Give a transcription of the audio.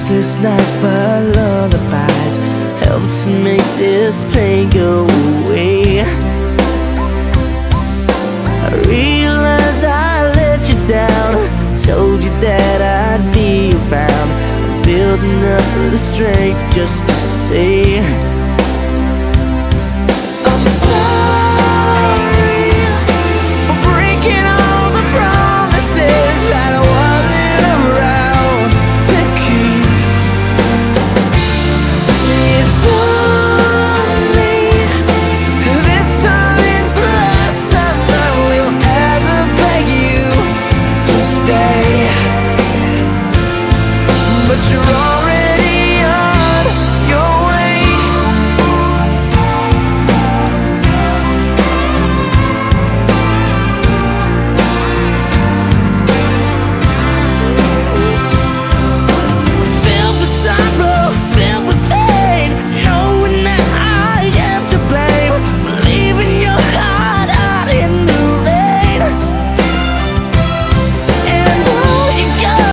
restless nights, but lullabies helps make this pain go away. I realize I let you down, told you that I'd be around. I'm building up the strength just to say